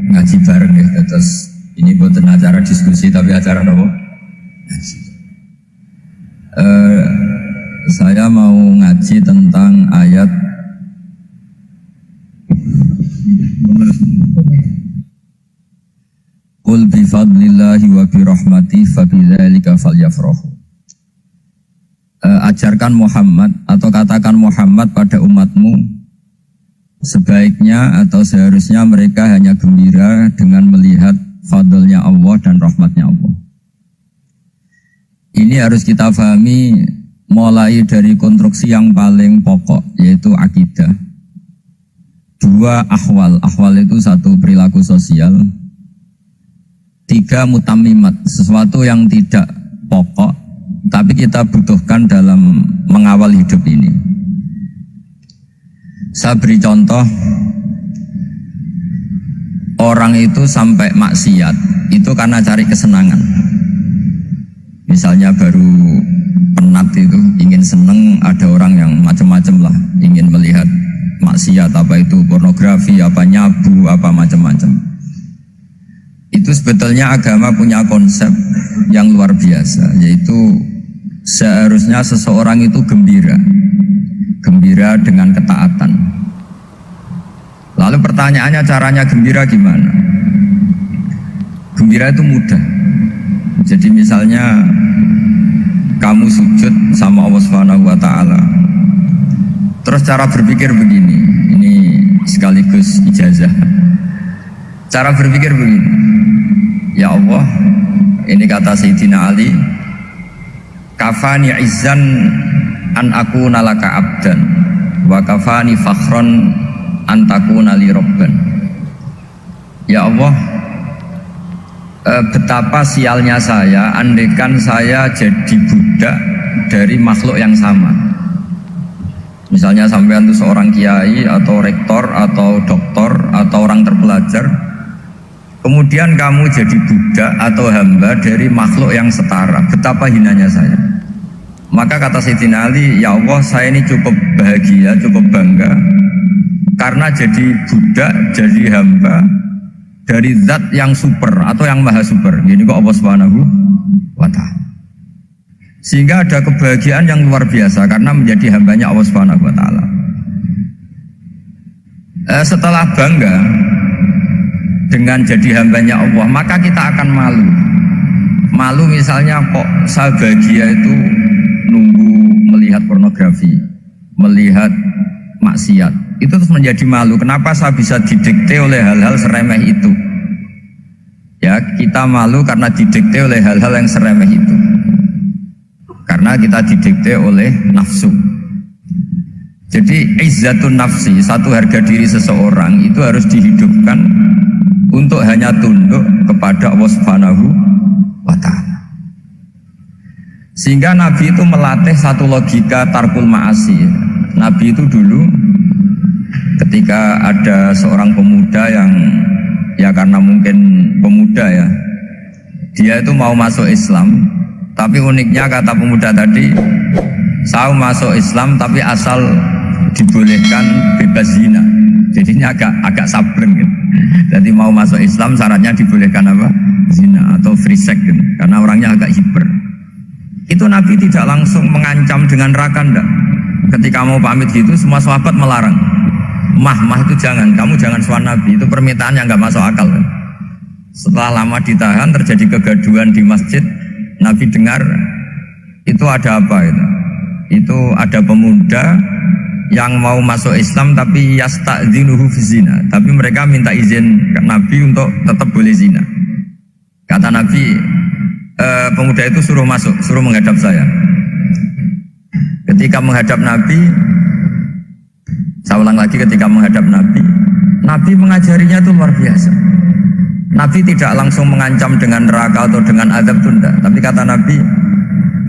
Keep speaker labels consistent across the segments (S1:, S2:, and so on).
S1: ngaji bareng ya. Terus ini bukan acara diskusi tapi acara apa? Ngaji. Saya mau ngaji tentang ayat Qul bi fadlillahi wa bi rahmatihi fa bidzalika falyafrahu. Ajarkan Muhammad atau katakan Muhammad pada umatmu, sebaiknya atau seharusnya mereka hanya gembira dengan melihat fadlnya Allah dan rahmatnya Allah. Ini harus kita pahami mulai dari konstruksi yang paling pokok, yaitu akidah. Dua ahwal, ahwal itu satu perilaku sosial. Tiga mutammimat, sesuatu yang tidak pokok tapi kita butuhkan dalam mengawal hidup ini. Saya beri contoh, orang itu sampai maksiat itu karena cari kesenangan. Misalnya baru penat itu, ingin seneng, ada orang yang macam-macam lah, ingin melihat maksiat, apa itu pornografi, apa nyabu, apa macam-macam. Itu sebetulnya agama punya konsep yang luar biasa, yaitu seharusnya seseorang itu gembira dengan ketaatan. Lalu pertanyaannya, caranya gembira gimana? Gembira itu mudah. Jadi misalnya kamu sujud sama Allah Subhanahu wa taala. Terus cara berpikir begini, ini sekaligus ijazah. Cara berpikir begini. Ya Allah, ini kata Sayyidina Ali, kafani izzan an akuna laka abdan wa kafani fakhron an takuna li robban. Ya Allah, betapa sialnya saya andaikan saya jadi budak dari makhluk yang sama. Misalnya sampean itu seorang kiai atau rektor atau doktor atau orang terpelajar, kemudian kamu jadi budak atau hamba dari makhluk yang setara, betapa hinanya saya. Maka kata Sayyidina Ali, ya Allah, saya ini cukup bahagia, cukup bangga karena jadi budak, jadi hamba dari zat yang super atau yang maha super. Ini kok Allah Subhanahu wa ta'ala. Sehingga ada kebahagiaan yang luar biasa karena menjadi hambanya Allah Subhanahu wa ta'ala. Setelah bangga dengan jadi hambanya Allah, maka kita akan malu. Malu misalnya, kok saya bahagia itu nunggu melihat pornografi, melihat maksiat, itu terus menjadi malu. Kenapa saya bisa didikte oleh hal-hal seremeh itu? Ya, kita malu karena didikte oleh hal-hal yang seremeh itu, karena kita didikte oleh nafsu. Jadi izzatun nafsi, satu harga diri seseorang itu harus dihidupkan untuk hanya tunduk kepada Allah Subhanahu wa ta'ala. Sehingga Nabi itu melatih satu logika tarkul ma'asi. Nabi itu dulu ketika ada seorang pemuda yang, ya karena mungkin pemuda ya, dia itu mau masuk Islam, tapi uniknya kata pemuda tadi, saya masuk Islam tapi asal dibolehkan bebas zina. Jadinya agak sabreng gitu. Jadi mau masuk Islam syaratnya dibolehkan apa? Zina atau free sex gitu. Karena orangnya agak hiper. Itu Nabi tidak langsung mengancam dengan neraka, enggak. Ketika mau pamit gitu, semua sahabat melarang. Mah itu jangan, kamu jangan suan Nabi, itu permintaan yang enggak masuk akal. Setelah lama ditahan, terjadi kegaduhan di masjid. Nabi dengar, itu ada apa itu? Itu ada pemuda yang mau masuk Islam tapi yasta'dzinuhu fi zina, tapi mereka minta izin ke Nabi untuk tetap boleh zina. Kata Nabi, pemuda itu suruh masuk, suruh menghadap saya. Ketika menghadap Nabi, saya ulang lagi, ketika menghadap Nabi, Nabi mengajarinya itu luar biasa. Nabi tidak langsung mengancam dengan neraka atau dengan azab tunda, tapi kata Nabi,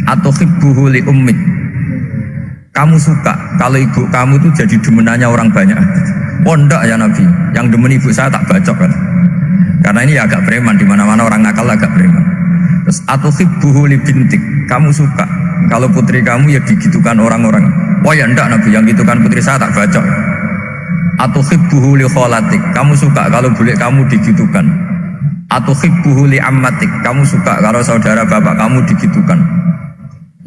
S1: atuhibbuhu li ummik, kamu suka kalau ibu kamu itu jadi demenannya orang banyak? Oh enggak ya Nabi, yang demen ibu saya tak bacok kan. Karena ini agak preman, di mana-mana orang nakal agak preman. Terus atuhibbuhu li bintik, kamu suka kalau putri kamu ya digitukan orang-orang? Oh ya enggak Nabi, yang gitukan putri saya tak bacok. Atuhibbuhu li kholatik, kamu suka kalau bule kamu digitukan. Atuhibbuhu li ammatik, kamu suka kalau saudara bapak kamu digitukan.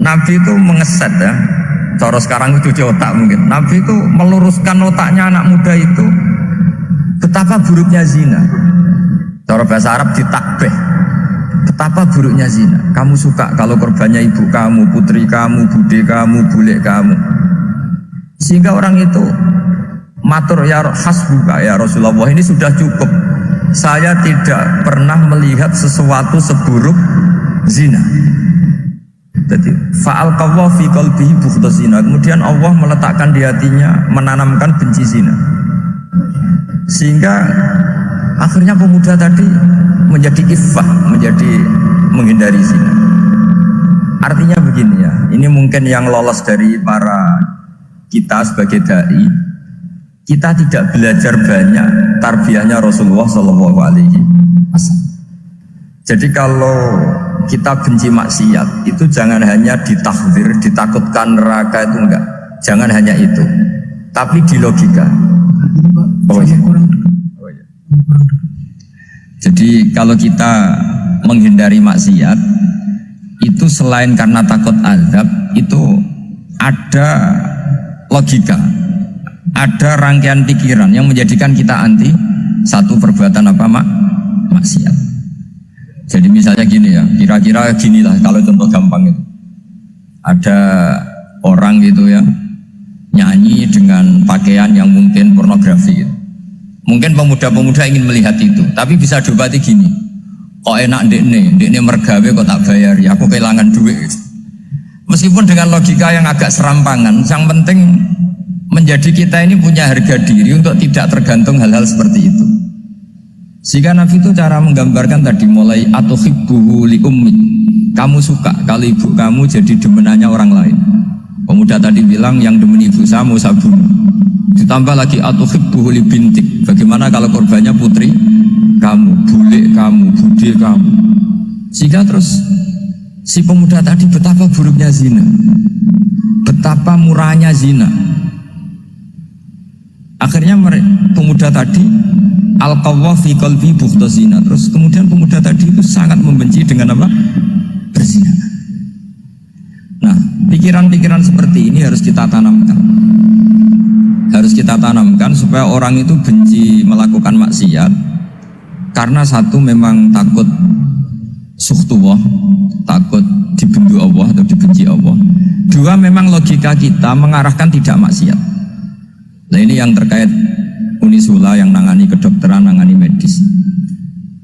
S1: Nabi itu mengeset ya. Cara sekarang itu cuci otak mungkin. Nabi itu meluruskan otaknya anak muda itu betapa buruknya zina. Cara bahasa Arab ditakbih. Betapa buruknya zina. Kamu suka kalau korbannya ibu kamu, putri kamu, bude kamu, bule kamu. Sehingga orang itu matur ya hasbuka ya Rasulullah, ini sudah cukup. Saya tidak pernah melihat sesuatu seburuk zina. Jadi fa'alqallahu fi qalbihi bughda zina. Kemudian Allah meletakkan di hatinya, menanamkan benci zina. Sehingga akhirnya pemuda tadi menjadi iffah, menjadi menghindari zina. Artinya begini ya, ini mungkin yang lolos dari para kita sebagai dai, kita tidak belajar banyak tarbiyahnya Rasulullah Shallallahu Alaihi Wasallam. Jadi kalau kita benci maksiat itu jangan hanya ditahdzir, ditakutkan neraka, itu enggak. Jangan hanya itu, tapi di logika. Oh iya. Jadi kalau kita menghindari maksiat itu selain karena takut azab, itu ada logika, ada rangkaian pikiran yang menjadikan kita anti satu perbuatan apa maksiat. Jadi misalnya gini ya, kira-kira ginilah kalau contoh gampang itu. Ada orang gitu ya, nyanyi dengan pakaian yang mungkin pornografi gitu. Mungkin pemuda-pemuda ingin melihat itu, tapi bisa diobati gini. Kok enak ndekne mergawe kok tak bayar, ya aku kehilangan duit gitu. Meskipun dengan logika yang agak serampangan, yang penting menjadi kita ini punya harga diri untuk tidak tergantung hal-hal seperti itu. Sehingga Nabi itu cara menggambarkan tadi mulai atuhibbuhu li ummi, kamu suka kalau ibu kamu jadi demenannya orang lain. Pemuda tadi bilang yang demen ibu saya mau sabun. Ditambah lagi atuhibbuhu li bintik, bagaimana kalau korbannya putri kamu, bule kamu, bude kamu. Sehingga terus si pemuda tadi betapa buruknya zina, betapa murahnya zina. Akhirnya pemuda tadi alqawwa fi qalbi bughda zina. Terus kemudian pemuda tadi itu sangat membenci dengan apa? Berzina. Nah, pikiran-pikiran seperti ini harus kita tanamkan. Harus kita tanamkan supaya orang itu benci melakukan maksiat karena satu memang takut suhtullah, takut dibendu Allah atau dibenci Allah. Dua, memang logika kita mengarahkan tidak maksiat. Nah, ini yang terkait Unisula yang nangani kedokteran, nangani medis.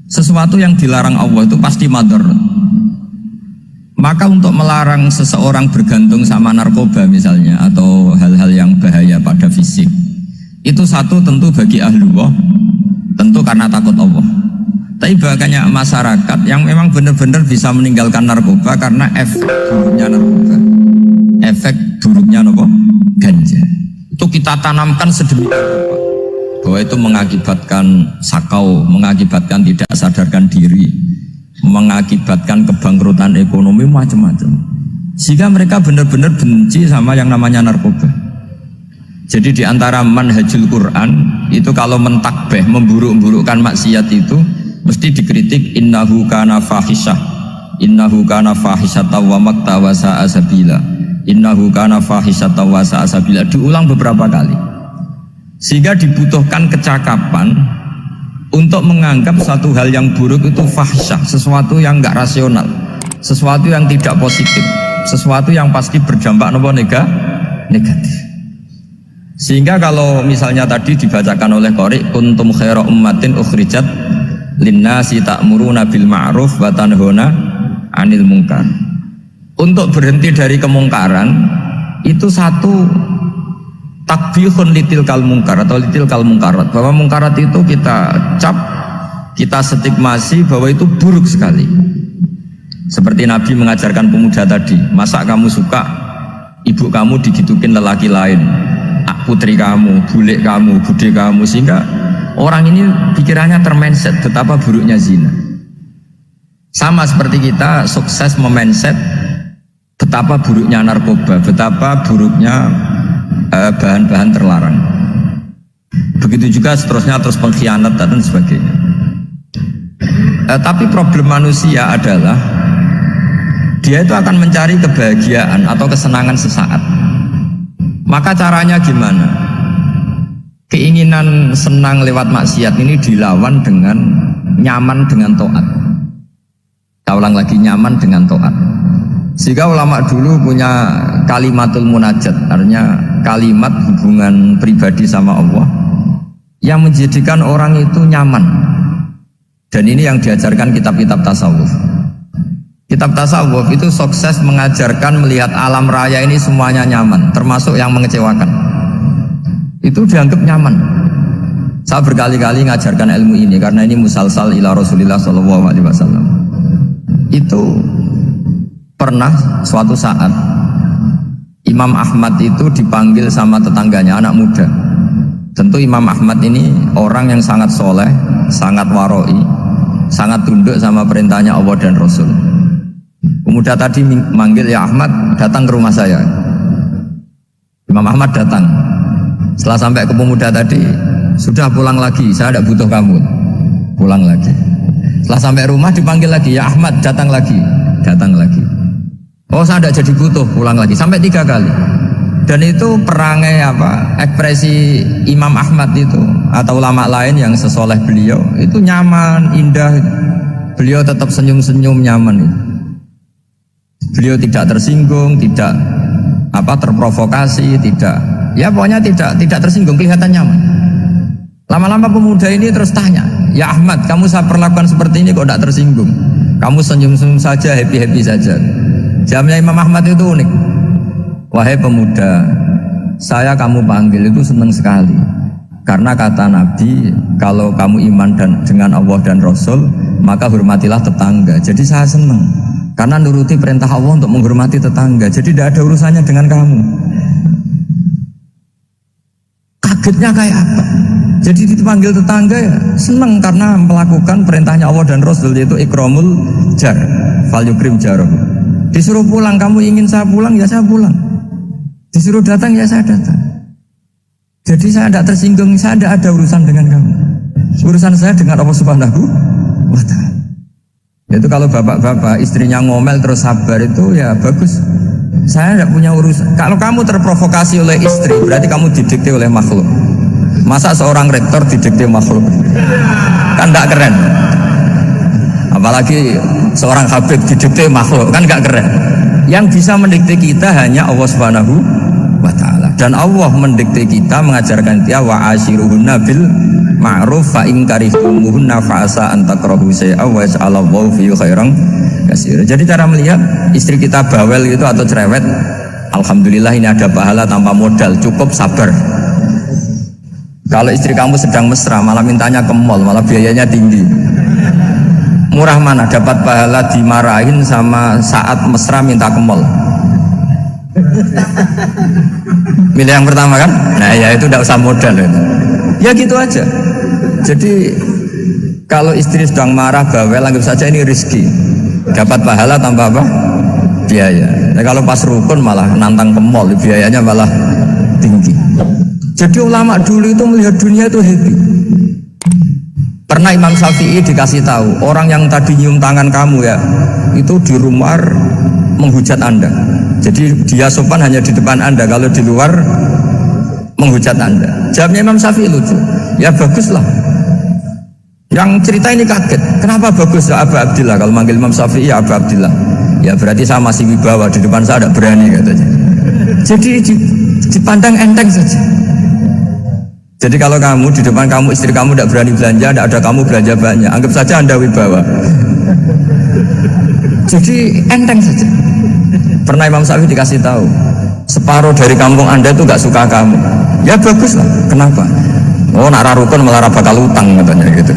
S1: Sesuatu yang dilarang Allah itu pasti madhar. Maka untuk melarang seseorang bergantung sama narkoba misalnya, atau hal-hal yang bahaya pada fisik, itu satu tentu bagi ahlullah, tentu karena takut Allah. Tapi banyak masyarakat yang memang benar-benar bisa meninggalkan narkoba karena efek buruknya narkoba, efek buruknya ganja. Itu kita tanamkan sedemikian rupa bahwa itu mengakibatkan sakau, mengakibatkan tidak sadarkan diri, mengakibatkan kebangkrutan ekonomi, macam-macam. Sehingga mereka benar-benar benci sama yang namanya narkoba. Jadi di antara manhajul Quran itu kalau mentakbih, memburuk-burukkan maksiat itu mesti dikritik, innahu kana fahisyah, innahu kana fahisyata wa makta wa sa'a sabila, innahu kana fahisyata wa sa'a sabila, diulang beberapa kali. Sehingga dibutuhkan kecakapan untuk menganggap satu hal yang buruk itu fahsyah, sesuatu yang enggak rasional, sesuatu yang tidak positif, sesuatu yang pasti berdampak negatif. Sehingga kalau misalnya tadi dibacakan oleh qari, kuntum khaira ummatin ukhrijat linnasi ta'muruna bil ma'ruf wa tanhauna 'anil munkar. Untuk berhenti dari kemungkaran itu satu takbihun litil kal mungkar atau litil kal mungkarat, bahwa mungkarat itu kita cap, kita stigmasi bahwa itu buruk sekali. Seperti Nabi mengajarkan pemuda tadi, masa kamu suka ibu kamu digitukin lelaki lain, putri kamu, bule kamu, bude kamu, sehingga orang ini pikirannya termindset betapa buruknya zina. Sama seperti kita sukses memindset betapa buruknya narkoba, betapa buruknya bahan-bahan terlarang. Begitu juga seterusnya, terus pengkhianat dan sebagainya. Tapi problem manusia adalah dia itu akan mencari kebahagiaan atau kesenangan sesaat. Maka caranya gimana? Keinginan senang lewat maksiat ini dilawan dengan nyaman dengan taat. Saya ulang lagi, nyaman dengan taat. Sehingga ulama dulu punya kalimatul munajat, artinya kalimat hubungan pribadi sama Allah yang menjadikan orang itu nyaman. Dan ini yang diajarkan kitab-kitab tasawuf. Kitab tasawuf itu sukses mengajarkan melihat alam raya ini semuanya nyaman, termasuk yang mengecewakan. Itu dianggap nyaman. Saya berkali-kali mengajarkan ilmu ini karena ini musalsal ila Rasulillah SAW. Itu pernah suatu saat Imam Ahmad itu dipanggil sama tetangganya, anak muda. Tentu Imam Ahmad ini orang yang sangat soleh, sangat waroi, sangat tunduk sama perintahnya Allah dan Rasul. Pemuda tadi manggil, ya Ahmad, datang ke rumah saya. Imam Ahmad datang. Setelah sampai ke pemuda tadi, sudah pulang lagi, saya tidak butuh kamu. Pulang lagi. Setelah sampai rumah dipanggil lagi, ya Ahmad, datang lagi. Datang lagi. Oh, saya tidak jadi butuh, pulang lagi. Sampai 3 kali. Dan itu perangai ekspresi Imam Ahmad itu atau ulama lain yang sesoleh beliau itu nyaman, indah. Beliau tetap senyum-senyum, nyaman itu. Beliau tidak tersinggung, tidak terprovokasi, tidak, ya pokoknya tidak tersinggung, kelihatan nyaman. Lama-lama pemuda ini terus tanya, ya Ahmad, kamu saya perlakukan seperti ini kok tidak tersinggung? Kamu senyum-senyum saja, happy-happy saja. Jawabnya Imam Ahmad itu unik. Wahai pemuda, saya kamu panggil itu senang sekali. Karena kata Nabi, kalau kamu iman dengan Allah dan Rasul, maka hormatilah tetangga. Jadi saya senang. Karena nuruti perintah Allah untuk menghormati tetangga. Jadi tidak ada urusannya dengan kamu. Kagetnya kayak apa? Jadi dipanggil tetangga ya senang karena melakukan perintahnya Allah dan Rasul, yaitu ikramul jar, fal yukrim jarahu. Disuruh pulang, kamu ingin saya pulang, ya saya pulang. Disuruh datang, ya saya datang. Jadi saya tidak tersinggung, saya tidak ada urusan dengan kamu. Urusan saya dengan Allah Subhanahu wa Ta'ala. Itu kalau bapak-bapak istrinya ngomel terus sabar itu ya bagus. Saya tidak punya urusan. Kalau kamu terprovokasi oleh istri, berarti kamu didikte oleh makhluk. Masa seorang rektor didikte makhluk? Kan tidak keren. Apalagi seorang habib didikte makhluk, kan tidak keren. Yang bisa mendikte kita hanya Allah Subhanahu wa Ta'ala. Dan Allah mendikte kita, mengajarkan dia wa ashiruhunna bil ma'ruf fa in karihtumuhunna fa asa an takrahu shay'an wa yaj'alallahu fihi khairan katsira. Jadi cara melihat istri kita bawel gitu atau cerewet, alhamdulillah ini ada pahala tanpa modal, cukup sabar. Kalau istri kamu sedang mesra malah mintanya ke mall, malah biayanya tinggi. Murah mana dapat pahala dimarahin sama saat mesra minta ke mall? Milih yang pertama kan? Nah ya itu tidak usah modal itu. Ya gitu aja. Jadi kalau istri sedang marah bawel, anggap saja ini rezeki, dapat pahala tanpa apa? Biaya. Nah, kalau pas rukun malah nantang ke mall, biayanya malah tinggi. Jadi ulama dulu itu melihat dunia itu happy. Pernah Imam Syafi'i dikasih tahu, orang yang tadi nyium tangan kamu ya, itu di rumah menghujat Anda. Jadi dia sopan hanya di depan Anda, kalau di luar menghujat Anda. Jawabnya Imam Syafi'i lucu. Ya baguslah. Yang cerita ini kaget. Kenapa bagus ya Abu Abdillah? Kalau manggil Imam Syafi'i ya Abu Abdillah. Ya berarti saya masih wibawa, di depan saya tidak berani katanya. Jadi dipandang enteng saja. Jadi kalau kamu di depan kamu istri kamu tidak berani belanja, tidak ada kamu belanja banyak, anggap saja Anda wibawa. Jadi enteng saja. Pernah Imam Syafi'i dikasih tahu, separuh dari kampung Anda itu nggak suka kamu. Ya bagus lah. Kenapa? Oh nak rukun malah bakal utang katanya gitu.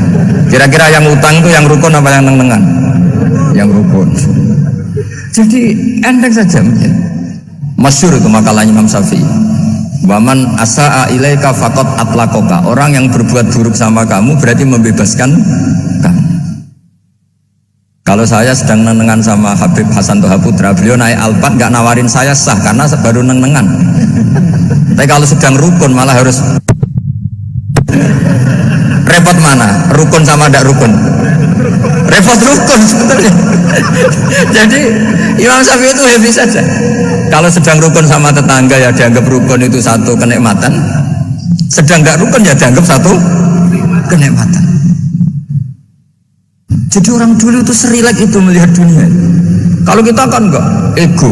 S1: Kira-kira yang utang itu yang rukun apa yang neng-nengan? Yang rukun. Jadi enteng saja. Masyhur itu makalahnya Imam Syafi'i. Waman asa'a ilaika faqad atlaqaka. Orang yang berbuat buruk sama kamu berarti membebaskan kamu. Kalau saya sedang nenengan sama Habib Hasan Toha Putra, beliau naik Alphard nggak nawarin saya sah karena baru nenengan. Tapi kalau sedang rukun malah harus repot mana? Rukun sama tidak rukun? Repot rukun sebetulnya. Jadi Imam Syafi'i itu happy saja. Kalau sedang rukun sama tetangga ya dianggap rukun itu satu kenikmatan. Sedang tidak rukun ya dianggap satu kenikmatan. Jadi orang dulu itu serilek itu melihat dunia. Kalau kita kan enggak, ego.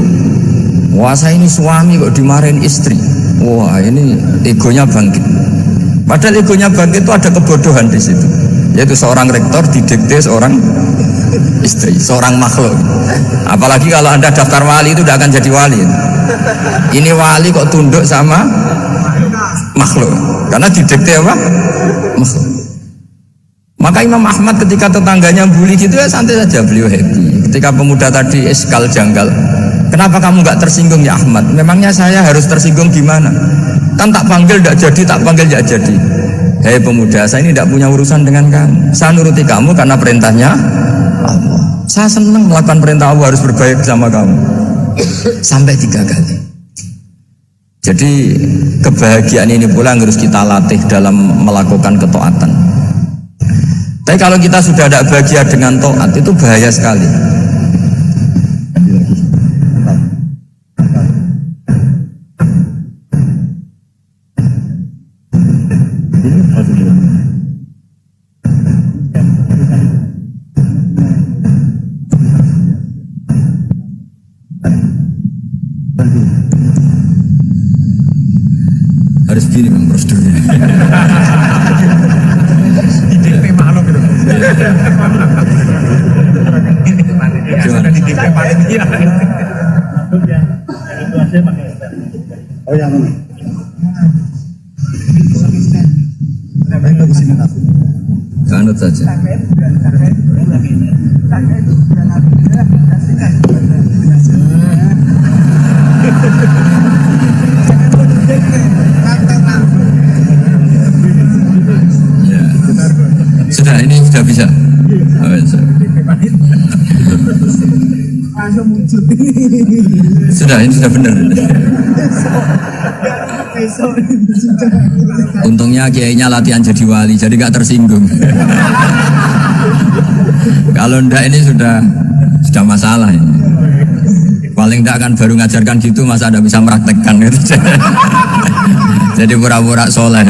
S1: Wah saya ini suami kok dimarahin istri. Wah ini egonya bangkit. Padahal egonya bangkit itu ada kebodohan di situ. Yaitu seorang rektor didikte seorang istri, seorang makhluk. Apalagi kalau Anda daftar wali itu tidak akan jadi wali. Ini wali kok tunduk sama makhluk. Karena didikte apa? Makhluk. Maka Imam Ahmad ketika tetangganya bully gitu ya santai saja, beliau happy. Ketika pemuda tadi eskal janggal, kenapa kamu nggak tersinggung ya Ahmad? Memangnya saya harus tersinggung gimana? Kan tak panggil tidak jadi, tak panggil tidak jadi. Hei pemuda, saya ini tidak punya urusan dengan kamu. Saya nuruti kamu karena perintahnya Allah. Saya senang melakukan perintah Allah, harus berbaik sama kamu. Sampai 3 kali. Jadi kebahagiaan ini pula yang harus kita latih dalam melakukan ketaatan. Tapi kalau kita sudah tidak bahagia dengan taat, itu bahaya sekali. Harus gini Bang prosedurnya.
S2: Oh yang mana?
S1: Kanut saja. Sudah, ini sudah bisa. Sudah, ini sudah benar. Untungnya kiainya latihan jadi wali, jadi gak tersinggung. Kalau ndak ini sudah masalah ini. Paling ndak kan baru ngajarkan gitu, masa ada bisa meraktekkan gitu. Jadi pura-pura soleh.